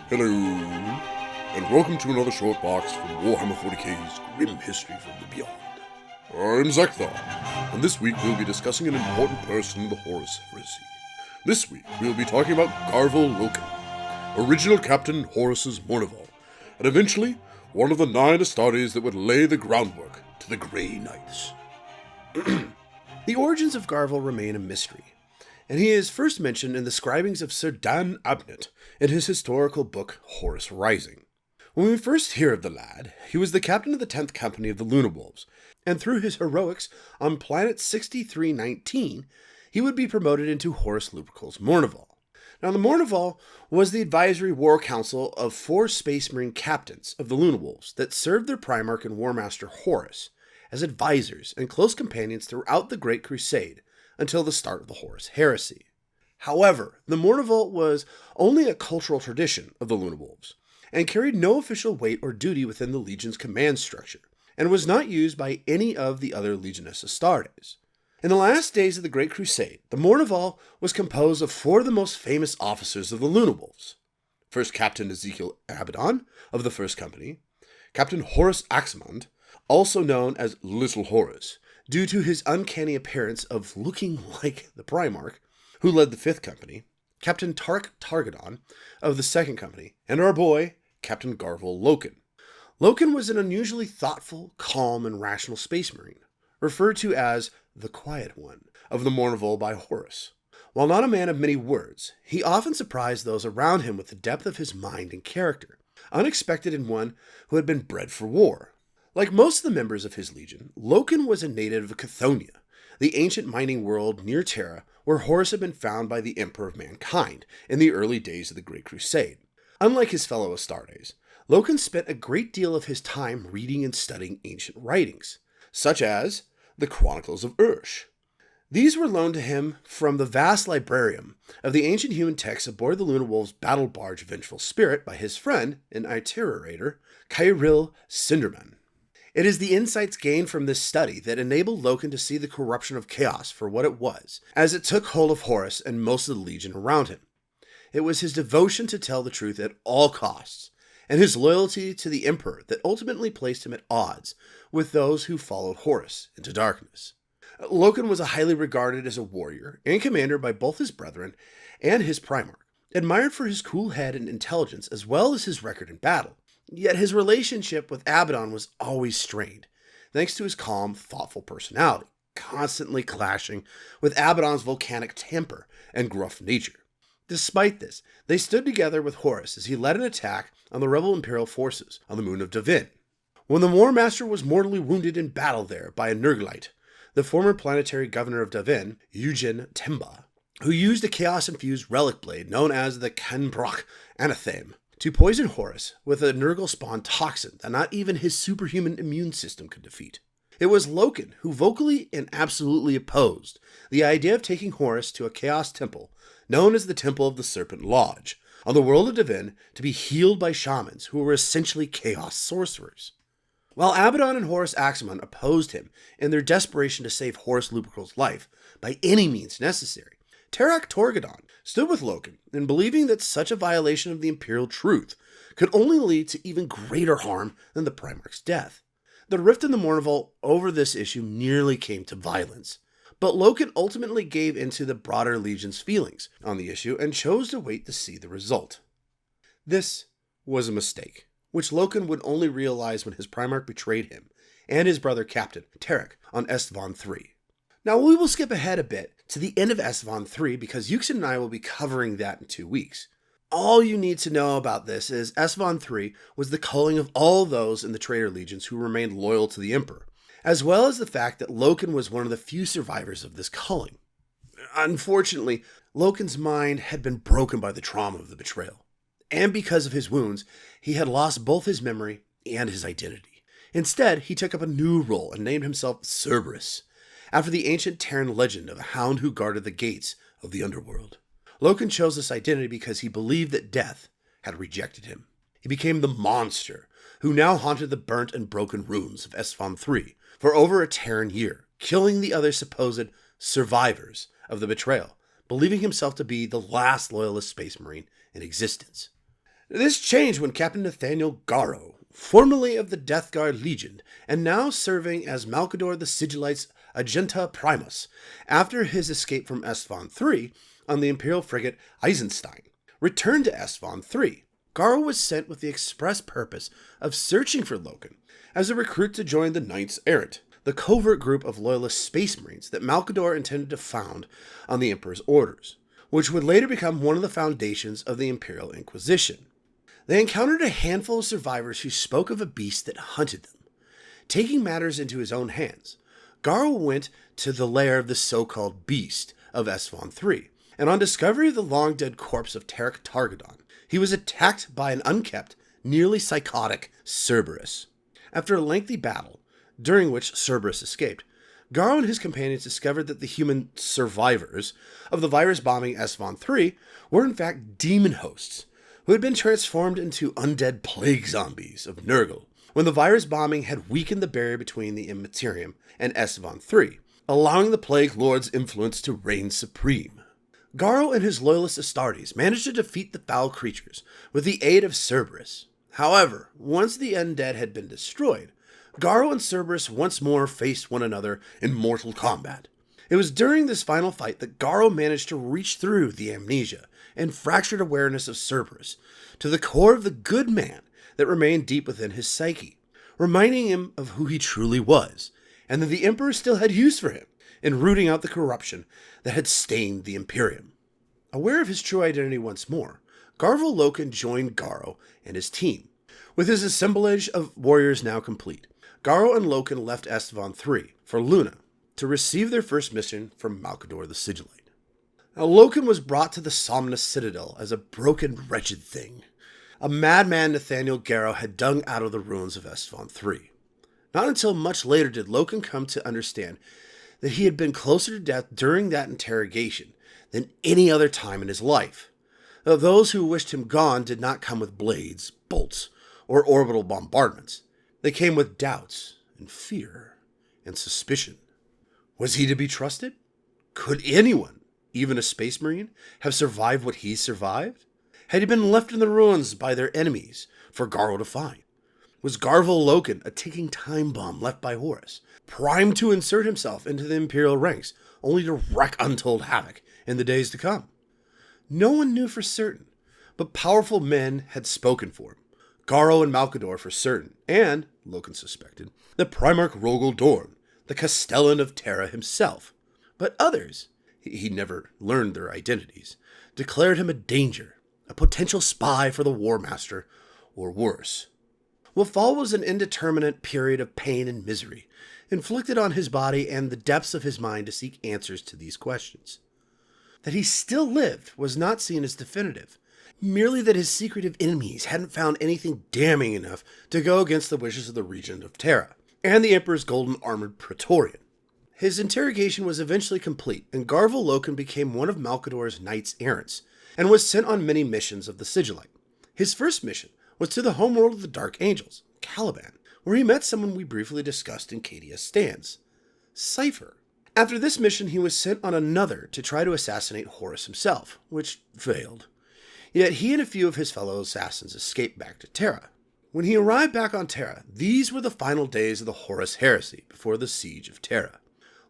Hello, and welcome to another short box from Warhammer 40k's Grim History from the Beyond. I'm Zeckthar, and this week we'll be discussing an important person in the Horus Heresy. This week we'll be talking about Garviel Loken, original Captain Horus's Mournival, and eventually one of the 9 Astartes that would lay the groundwork to the Grey Knights. The origins of Garviel remain a mystery, and he is first mentioned in the scribings of Sir Dan Abnett in his historical book Horus Rising. When we first hear of the lad, he was the captain of the 10th Company of the Lunarwolves, and through his heroics on planet 6319, he would be promoted into Horus Lupercal's Mournival. Now, the Mournival was the advisory war council of 4 Space Marine captains of the Lunarwolves that served their Primarch and War Master Horus as advisors and close companions throughout the Great Crusade until the start of the Horus Heresy. However, the Mournival was only a cultural tradition of the Lunarwolves, and carried no official weight or duty within the Legion's command structure, and was not used by any of the other Legiones Astartes. In the last days of the Great Crusade, the Mournival was composed of 4 of the most famous officers of the Lunarwolves. First Captain Ezekiel Abaddon of the 1st Company, Captain Horus Aximand, also known as Little Horus, due to his uncanny appearance of looking like the Primarch, who led the 5th Company, Captain Tark Targadon of the 2nd Company, and our boy, Captain Garviel Loken. Loken was an unusually thoughtful, calm, and rational Space Marine, referred to as the Quiet One of the Mournival by Horus. While not a man of many words, he often surprised those around him with the depth of his mind and character, unexpected in one who had been bred for war. Like most of the members of his legion, Loken was a native of Chthoniya, the ancient mining world near Terra, where Horus had been found by the Emperor of Mankind in the early days of the Great Crusade. Unlike his fellow Astartes, Loken spent a great deal of his time reading and studying ancient writings, such as the Chronicles of Ursh. These were loaned to him from the vast librarium of the ancient human texts aboard the Lunarwolves' battle barge Vengeful Spirit by his friend and iterator, Garviel Sinderman. It is the insights gained from this study that enabled Loken to see the corruption of chaos for what it was, as it took hold of Horus and most of the Legion around him. It was his devotion to tell the truth at all costs, and his loyalty to the Emperor that ultimately placed him at odds with those who followed Horus into darkness. Loken was highly regarded as a warrior and commander by both his brethren and his Primarch, admired for his cool head and intelligence as well as his record in battle. Yet his relationship with Abaddon was always strained, thanks to his calm, thoughtful personality, constantly clashing with Abaddon's volcanic temper and gruff nature. Despite this, they stood together with Horus as he led an attack on the rebel Imperial forces on the moon of Davin. When the War Master was mortally wounded in battle there by a Nurglite, the former planetary governor of Davin, Eugen Temba, who used a chaos-infused relic blade known as the Kenbrock Anatheme, to poison Horus with a Nurgle-spawned toxin that not even his superhuman immune system could defeat. It was Loken who vocally and absolutely opposed the idea of taking Horus to a chaos temple, known as the Temple of the Serpent Lodge, on the world of Davin to be healed by shamans who were essentially chaos sorcerers. While Abaddon and Horus Aximand opposed him in their desperation to save Horus Lupercal's life by any means necessary, Tarak Torgadon stood with Loken in believing that such a violation of the imperial truth could only lead to even greater harm than the Primarch's death. The rift in the Mournival over this issue nearly came to violence, but Loken ultimately gave into the broader Legion's feelings on the issue and chose to wait to see the result. This was a mistake, which Loken would only realize when his Primarch betrayed him and his brother Captain Tarak on Estvon III. Now, we will skip ahead a bit to the end of Estvon III because Yuxin and I will be covering that in 2 weeks. All you need to know about this is Estvon III was the culling of all those in the traitor legions who remained loyal to the Emperor, as well as the fact that Loken was one of the few survivors of this culling. Unfortunately, Loken's mind had been broken by the trauma of the betrayal, and because of his wounds, he had lost both his memory and his identity. Instead, he took up a new role and named himself Cerberus, after the ancient Terran legend of a hound who guarded the gates of the underworld. Loken chose this identity because he believed that death had rejected him. He became the monster, who now haunted the burnt and broken ruins of Estvon III for over a Terran year, killing the other supposed survivors of the betrayal, believing himself to be the last loyalist space marine in existence. This changed when Captain Nathaniel Garro, formerly of the Death Guard Legion, and now serving as Malcador the Sigillite's Agenta Primus, after his escape from Estvon III on the Imperial frigate Eisenstein, returned to Estvon III. Garro was sent with the express purpose of searching for Loken as a recruit to join the Knights Errant, the covert group of loyalist space marines that Malcador intended to found on the Emperor's orders, which would later become one of the foundations of the Imperial Inquisition. They encountered a handful of survivors who spoke of a beast that hunted them. Taking matters into his own hands, Garro went to the lair of the so-called beast of Estvon III, and on discovery of the long-dead corpse of Tarek Targadon, he was attacked by an unkept, nearly psychotic Cerberus. After a lengthy battle, during which Cerberus escaped, Garro and his companions discovered that the human survivors of the virus-bombing Estvon III were in fact demon hosts, who had been transformed into undead plague zombies of Nurgle, when the virus bombing had weakened the barrier between the Immaterium and Estvon III, allowing the Plague Lord's influence to reign supreme. Garro and his loyalist Astartes managed to defeat the foul creatures with the aid of Cerberus. However, once the undead had been destroyed, Garro and Cerberus once more faced one another in mortal combat. It was during this final fight that Garro managed to reach through the amnesia and fractured awareness of Cerberus to the core of the good man that remained deep within his psyche, reminding him of who he truly was, and that the Emperor still had use for him in rooting out the corruption that had stained the Imperium. Aware of his true identity once more, Garviel Loken joined Garro and his team. With his assemblage of warriors now complete, Garro and Loken left Estvon III for Luna to receive their first mission from Malcador the Sigillite. Now, Loken was brought to the Somnus Citadel as a broken, wretched thing. A madman Nathaniel Garro had dug out of the ruins of Estvon III. Not until much later did Loken come to understand that he had been closer to death during that interrogation than any other time in his life. Though those who wished him gone did not come with blades, bolts, or orbital bombardments. They came with doubts and fear and suspicion. Was he to be trusted? Could anyone, even a space marine, have survived what he survived? Had he been left in the ruins by their enemies for Garro to find? Was Garviel Loken a ticking time bomb left by Horus, primed to insert himself into the Imperial ranks, only to wreak untold havoc in the days to come? No one knew for certain, but powerful men had spoken for him. Garro and Malcador for certain, and, Loken suspected, the Primarch Rogel Dorn, the Castellan of Terra himself. But others, he never learned their identities, declared him a danger, a potential spy for the War Master, or worse. What followed was an indeterminate period of pain and misery, inflicted on his body and the depths of his mind to seek answers to these questions. That he still lived was not seen as definitive, merely that his secretive enemies hadn't found anything damning enough to go against the wishes of the Regent of Terra, and the Emperor's golden armored Praetorian. His interrogation was eventually complete, and Garviel Loken became one of Malcador's Knights Errants, and was sent on many missions of the Sigillite. His first mission was to the homeworld of the Dark Angels, Caliban, where he met someone we briefly discussed in Cadius Stands, Cypher. After this mission, he was sent on another to try to assassinate Horus himself, which failed. Yet he and a few of his fellow assassins escaped back to Terra. When he arrived back on Terra, these were the final days of the Horus Heresy before the Siege of Terra.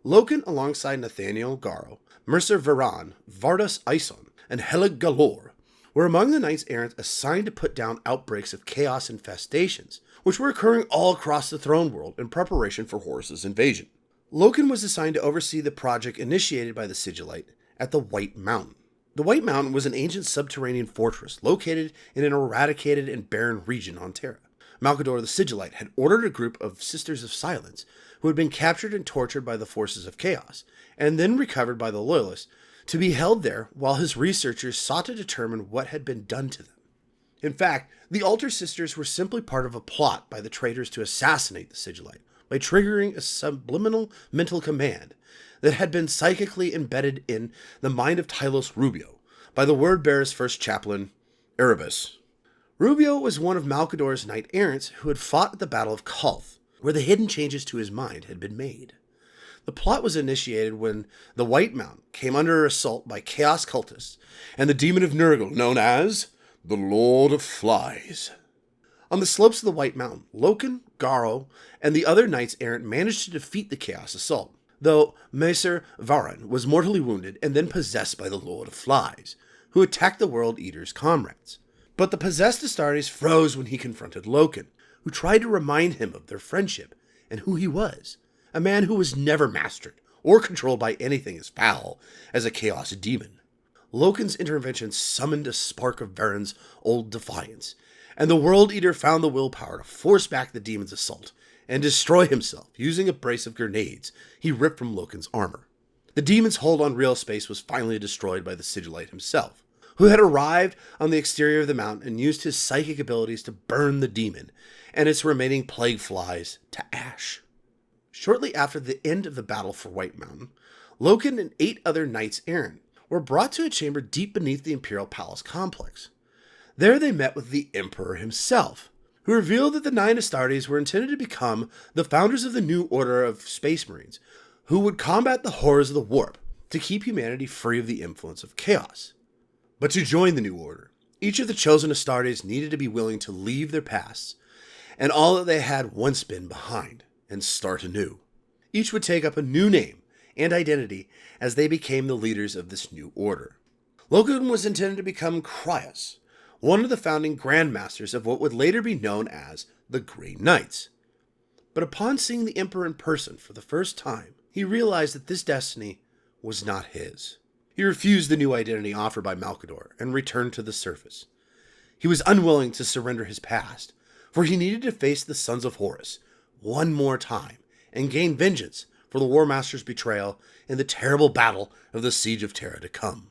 Loken, alongside Nathaniel Garro, Mercer Veran, Vardas Ison, and Helig Galor, were among the Knights Errant assigned to put down outbreaks of chaos infestations, which were occurring all across the throne world in preparation for Horus's invasion. Loken was assigned to oversee the project initiated by the Sigillite at the White Mountain. The White Mountain was an ancient subterranean fortress located in an eradicated and barren region on Terra. Malcador the Sigillite had ordered a group of Sisters of Silence who had been captured and tortured by the forces of chaos, and then recovered by the Loyalists, to be held there while his researchers sought to determine what had been done to them. In fact, the Altar Sisters were simply part of a plot by the traitors to assassinate the Sigillite by triggering a subliminal mental command that had been psychically embedded in the mind of Tylos Rubio by the Word-Bearer's first chaplain, Erebus. Rubio was one of Malcador's knight-errants who had fought at the Battle of Kolth, where the hidden changes to his mind had been made. The plot was initiated when the White Mountain came under assault by chaos cultists and the demon of Nurgle known as the Lord of Flies. On the slopes of the White Mountain, Loken, Garl, and the other knights errant managed to defeat the Chaos Assault, though Macer Varan was mortally wounded and then possessed by the Lord of Flies, who attacked the World Eater's comrades. But the possessed Astartes froze when he confronted Loken, who tried to remind him of their friendship and who he was, a man who was never mastered or controlled by anything as foul as a chaos demon. Loken's intervention summoned a spark of Varan's old defiance, and the World Eater found the willpower to force back the demon's assault and destroy himself using a brace of grenades he ripped from Loken's armor. The demon's hold on real space was finally destroyed by the Sigillite himself, who had arrived on the exterior of the mountain and used his psychic abilities to burn the demon and its remaining plague flies to ash. Shortly after the end of the battle for White Mountain, Loken and 8 other knights errant were brought to a chamber deep beneath the Imperial Palace complex. There they met with the Emperor himself, who revealed that the 9 Astartes were intended to become the founders of the new order of Space Marines, who would combat the horrors of the warp to keep humanity free of the influence of chaos. But to join the new order, each of the chosen Astartes needed to be willing to leave their pasts and all that they had once been behind and start anew. Each would take up a new name and identity as they became the leaders of this new order. Loken was intended to become Cryos, one of the founding grandmasters of what would later be known as the Grey Knights. But upon seeing the Emperor in person for the first time, he realized that this destiny was not his. He refused the new identity offered by Malcador and returned to the surface. He was unwilling to surrender his past, for he needed to face the Sons of Horus one more time and gain vengeance for the War Master's betrayal in the terrible battle of the Siege of Terra to come.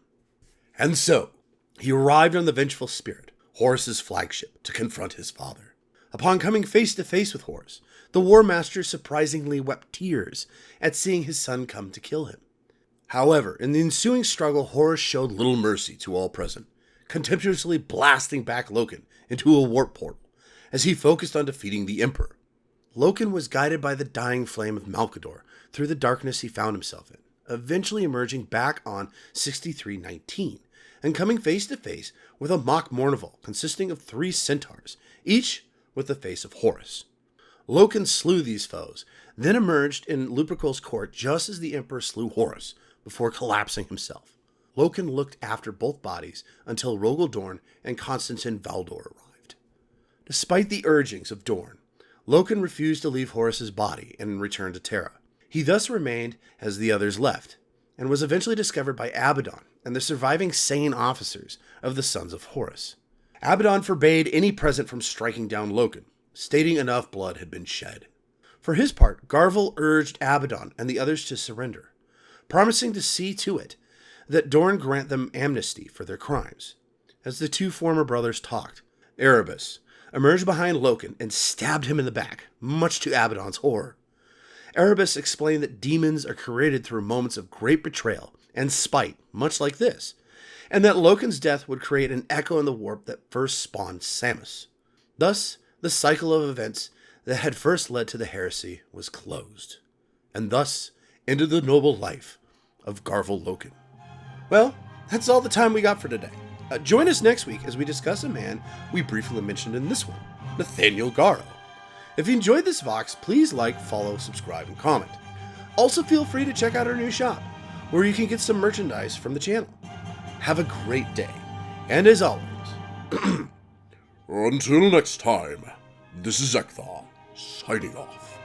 And so, he arrived on the Vengeful Spirit, Horus's flagship, to confront his father. Upon coming face to face with Horus, the War Master surprisingly wept tears at seeing his son come to kill him. However, in the ensuing struggle, Horus showed little mercy to all present, contemptuously blasting back Loken into a warp portal as he focused on defeating the Emperor. Loken was guided by the dying flame of Malcador through the darkness he found himself in, eventually emerging back on 6319 and coming face to face with a mock Mournival consisting of 3 centaurs, each with the face of Horus. Loken slew these foes, then emerged in Lupercal's court just as the Emperor slew Horus, before collapsing himself. Loken looked after both bodies until Rogel Dorn and Constantin Valdor arrived. Despite the urgings of Dorn, Loken refused to leave Horus's body and returned to Terra. He thus remained as the others left, and was eventually discovered by Abaddon and the surviving sane officers of the Sons of Horus. Abaddon forbade any present from striking down Loken, stating enough blood had been shed. For his part, Garviel urged Abaddon and the others to surrender, promising to see to it that Dorn grant them amnesty for their crimes. As the 2 former brothers talked, Erebus emerged behind Loken and stabbed him in the back, much to Abaddon's horror. Erebus explained that demons are created through moments of great betrayal and spite, much like this, and that Loken's death would create an echo in the warp that first spawned Samus. Thus, the cycle of events that had first led to the heresy was closed, and thus ended the noble life of Garviel Loken. Well, that's all the time we got for today. Join us next week as we discuss a man we briefly mentioned in this one, Nathaniel Garro. If you enjoyed this Vox, please like, follow, subscribe, and comment. Also feel free to check out our new shop, where you can get some merchandise from the channel. Have a great day, and as always, until next time, this is Zeckthar, signing off.